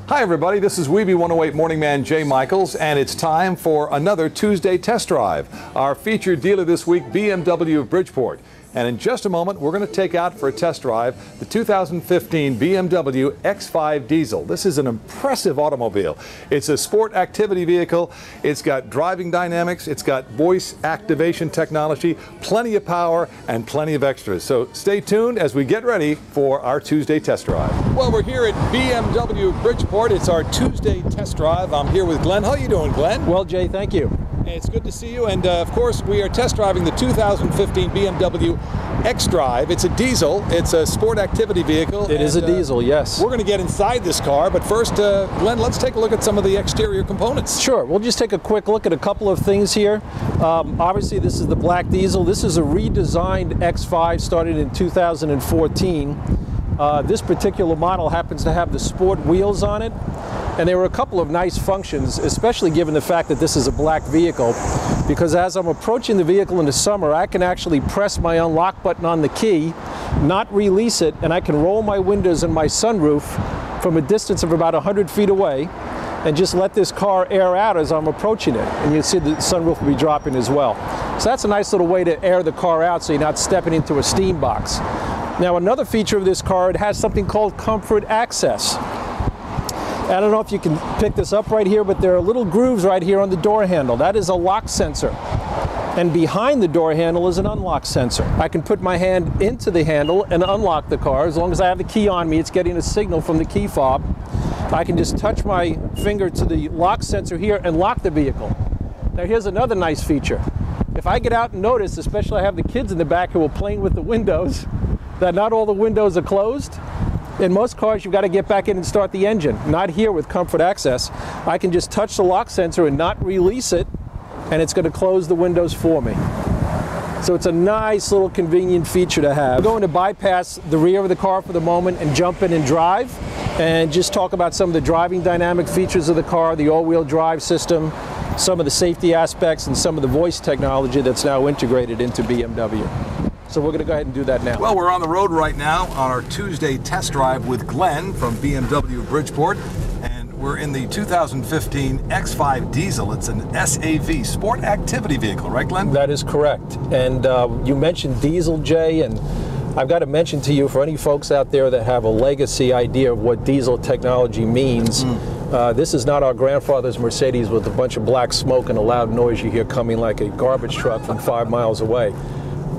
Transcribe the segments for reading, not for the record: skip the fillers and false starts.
Hi everybody, this is WEBE 108 Morning Man Jay Michaels, and it's time for another Tuesday test drive. Our featured dealer this week, BMW of Bridgeport. And in just a moment, we're going to take out for a test drive the 2015 BMW X5 Diesel. This is an impressive automobile. It's a sport activity vehicle. It's got driving dynamics. It's got voice activation technology, plenty of power, and plenty of extras. So stay tuned as we get ready for our Tuesday test drive. Well, we're here at BMW of Bridgeport. It's our Tuesday test drive. I'm here with Glenn. How are you doing, Glenn? Well, Jay, thank you. It's good to see you, and of course we are test driving the 2015 BMW X-Drive. It's a diesel. It's a sport activity vehicle. It is a diesel, yes. We're going to get inside this car, but first, Glenn, let's take a look at some of the exterior components. Sure. We'll just take a quick look at a couple of things here. Obviously, this is the black diesel. This is a redesigned X5 started in 2014. This particular model happens to have the sport wheels on it. And there were a couple of nice functions, especially given the fact that this is a black vehicle, because as I'm approaching the vehicle in the summer, I can actually press my unlock button on the key, not release it, and I can roll my windows and my sunroof from a distance of about 100 feet away and just let this car air out as I'm approaching it. And you see the sunroof will be dropping as well. So that's a nice little way to air the car out so you're not stepping into a steam box. Now, another feature of this car, it has something called comfort access. I don't know if you can pick this up right here, but there are little grooves right here on the door handle. That is a lock sensor. And behind the door handle is an unlock sensor. I can put my hand into the handle and unlock the car. As long as I have the key on me, it's getting a signal from the key fob. I can just touch my finger to the lock sensor here and lock the vehicle. Now here's another nice feature. If I get out and notice, especially I have the kids in the back who are playing with the windows, that not all the windows are closed. In most cars, you've got to get back in and start the engine. Not here with comfort access. I can just touch the lock sensor and not release it, and it's going to close the windows for me. So it's a nice little convenient feature to have. We're going to bypass the rear of the car for the moment and jump in and drive, and just talk about some of the driving dynamic features of the car, the all-wheel drive system, some of the safety aspects, and some of the voice technology that's now integrated into BMW. So we're going to go ahead and do that now. Well, we're on the road right now on our Tuesday test drive with Glenn from BMW of Bridgeport, and we're in the 2015 X5 Diesel. It's an SAV, sport activity vehicle, right, Glenn? That is correct. And you mentioned diesel, Jay, and I've got to mention to you, for any folks out there that have a legacy idea of what diesel technology means, this is not our grandfather's Mercedes with a bunch of black smoke and a loud noise you hear coming like a garbage truck from 5 miles away.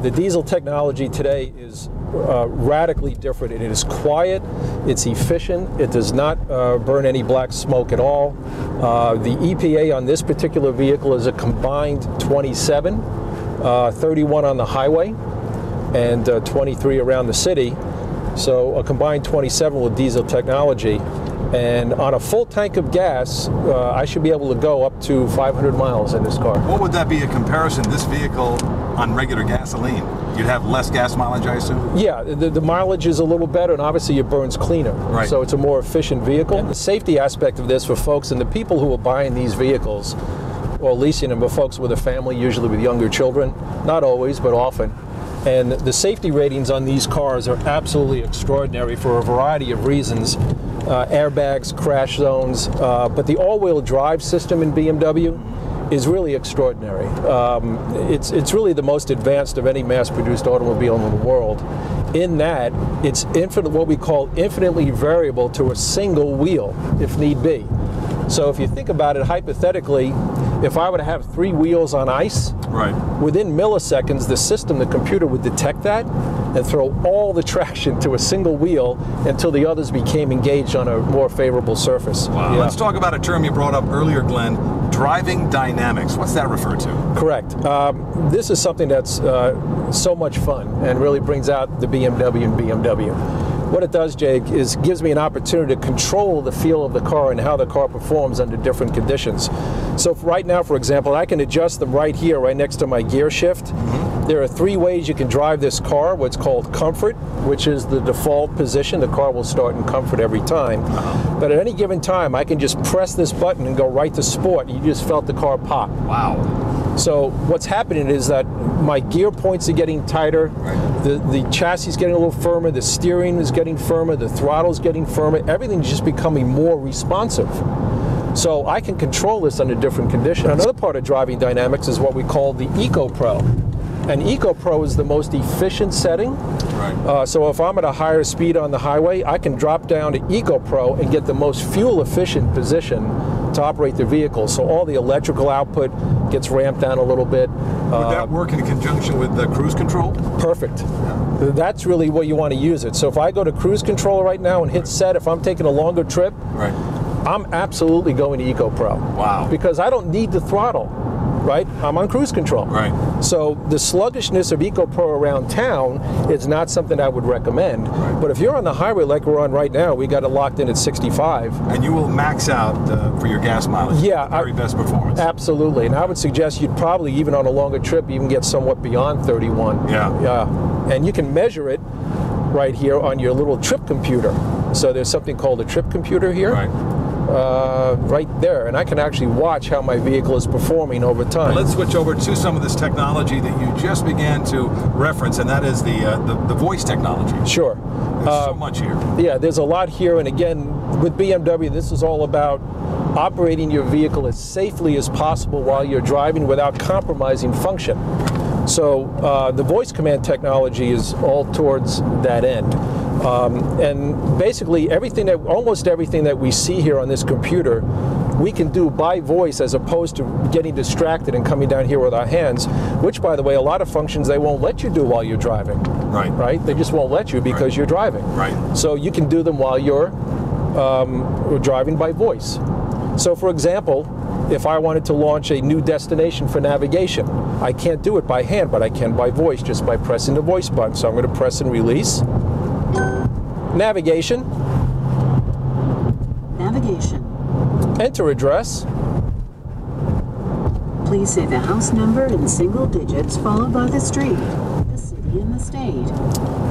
The diesel technology today is radically different. It is quiet, it's efficient, it does not burn any black smoke at all. The EPA on this particular vehicle is a combined 27, 31 on the highway, and 23 around the city. So a combined 27 with diesel technology. And on a full tank of gas, I should be able to go up to 500 miles in this car. What would that be a comparison, this vehicle on regular gasoline? You'd have less gas mileage, I assume? Yeah, the mileage is a little better, and obviously it burns cleaner. Right. So it's a more efficient vehicle. And the safety aspect of this for folks and the people who are buying these vehicles, or leasing them, for folks with a family, usually with younger children, not always, but often. And the safety ratings on these cars are absolutely extraordinary for a variety of reasons. Airbags, crash zones, but the all-wheel drive system in BMW is really extraordinary. It's really the most advanced of any mass-produced automobile in the world, in that it's what we call infinitely variable to a single wheel, if need be. So if you think about it hypothetically, if I were to have 3 wheels on ice, right, within milliseconds, the system, the computer, would detect that and throw all the traction to a single wheel until the others became engaged on a more favorable surface. Wow. Yeah. Let's talk about a term you brought up earlier, Glenn, driving dynamics. What's that refer to? Correct. This is something that's so much fun and really brings out the BMW in BMW. What it does, Jake, is gives me an opportunity to control the feel of the car and how the car performs under different conditions. So right now, for example, I can adjust them right here, right next to my gear shift. There are 3 ways you can drive this car. What's called comfort, which is the default position. The car will start in comfort every time. But at any given time, I can just press this button and go right to sport. You just felt the car pop. Wow. So what's happening is that my gear points are getting tighter, The chassis is getting a little firmer, the steering is getting firmer, the throttle's getting firmer, everything's just becoming more responsive. So I can control this under different conditions. Another part of driving dynamics is what we call the Eco Pro. And Eco Pro is the most efficient setting. Right. So if I'm at a higher speed on the highway, I can drop down to Eco Pro and get the most fuel efficient position to operate the vehicle. So all the electrical output gets ramped down a little bit. Would that work in conjunction with the cruise control? Perfect. Yeah. That's really what you want to use it. So if I go to cruise control right now and hit set, if I'm taking a longer trip, right, I'm absolutely going to Eco Pro. Wow. Because I don't need the throttle, right? I'm on cruise control. Right. So the sluggishness of Eco Pro around town is not something I would recommend. Right. But if you're on the highway like we're on right now, we got it locked in at 65. And you will max out for your gas mileage. Yeah. The very best performance. Absolutely. And I would suggest you'd probably, even on a longer trip, even get somewhat beyond 31. Yeah. Yeah. And you can measure it right here on your little trip computer. So there's something called a trip computer here. Right. Right there, and I can actually watch how my vehicle is performing over time. Let's switch over to some of this technology that you just began to reference, and that is the voice technology. Sure. There's so much here. Yeah, there's a lot here, and again, with BMW, this is all about operating your vehicle as safely as possible while you're driving without compromising function. So the voice command technology is all towards that end. And basically almost everything that we see here on this computer, we can do by voice as opposed to getting distracted and coming down here with our hands, which, by the way, a lot of functions they won't let you do while you're driving. Right. Right? They just won't let you because you're driving. Right. So you can do them while you're driving by voice. So for example, if I wanted to launch a new destination for navigation, I can't do it by hand, but I can by voice, just by pressing the voice button. So I'm going to press and release. Navigation. Navigation. Enter address. Please say the house number in single digits followed by the street, the city and the state.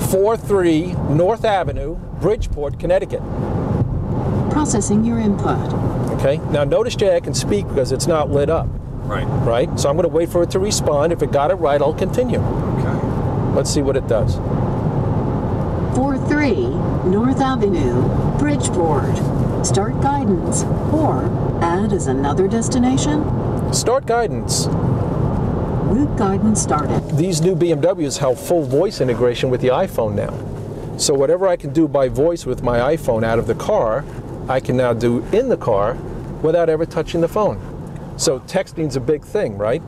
43 North Avenue, Bridgeport, Connecticut. Processing your input. Okay, now notice, Jay, I can speak because it's not lit up. Right. Right? So I'm going to wait for it to respond. If it got it right, I'll continue. Okay. Let's see what it does. 43 North Avenue, Bridgeport. Start guidance or add as another destination. Start guidance. Route guidance started. These new BMWs have full voice integration with the iPhone now. So whatever I can do by voice with my iPhone out of the car, I can now do in the car without ever touching the phone. So texting's a big thing, right?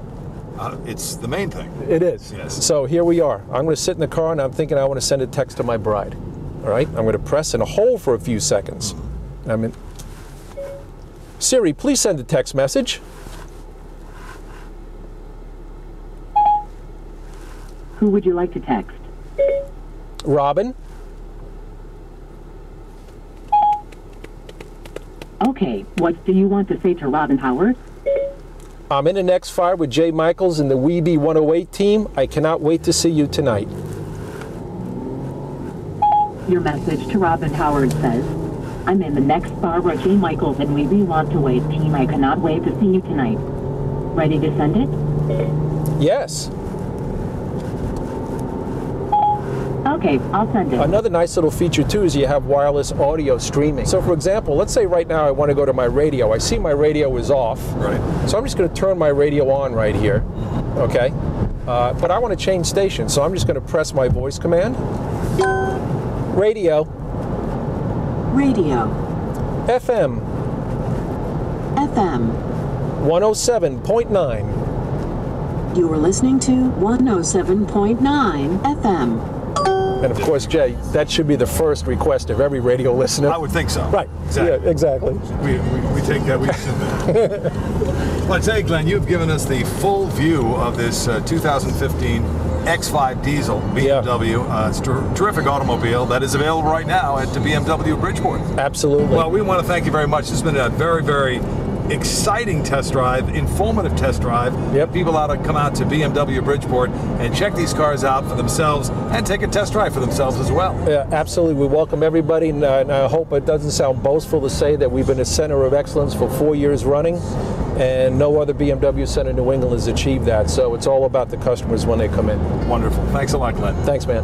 It's the main thing. It is. Yes. So here we are. I'm going to sit in the car and I'm thinking I want to send a text to my bride. All right? I'm going to press and hold for a few seconds. I'm in. Siri, please send a text message. Who would you like to text? Robin. Okay, what do you want to say to Robin Howard? I'm in an X5 with Jay Michaels and the WEBE 108 team. I cannot wait to see you tonight. Your message to Robin Howard says, I'm in the next bar with Jay Michaels and WEBE 108 team. I cannot wait to see you tonight. Ready to send it? Yes. Okay, I'll send it. Another nice little feature too is you have wireless audio streaming. So for example, let's say right now I want to go to my radio. I see my radio is off. Right. So I'm just going to turn my radio on right here. Okay. But I want to change station. So I'm just going to press my voice command. Radio. Radio. FM. FM. 107.9. You are listening to 107.9 FM. And of course, Jay, that should be the first request of every radio listener. I would think so. Right. Exactly. Yeah, exactly. We take that. We assume that. Well, I tell you, Glenn, you've given us the full view of this 2015 X5 diesel BMW. It's a terrific automobile that is available right now at the BMW of Bridgeport. Absolutely. Well, we want to thank you very much. It's been a very, very exciting test drive, informative test drive. Yep. People ought to come out to BMW of Bridgeport and check these cars out for themselves and take a test drive for themselves as well. Yeah, absolutely. We welcome everybody, and I hope it doesn't sound boastful to say that we've been a center of excellence for 4 years running, and no other BMW center in New England has achieved that. So it's all about the customers when they come in. Wonderful. Thanks a lot, Glenn. Thanks, man.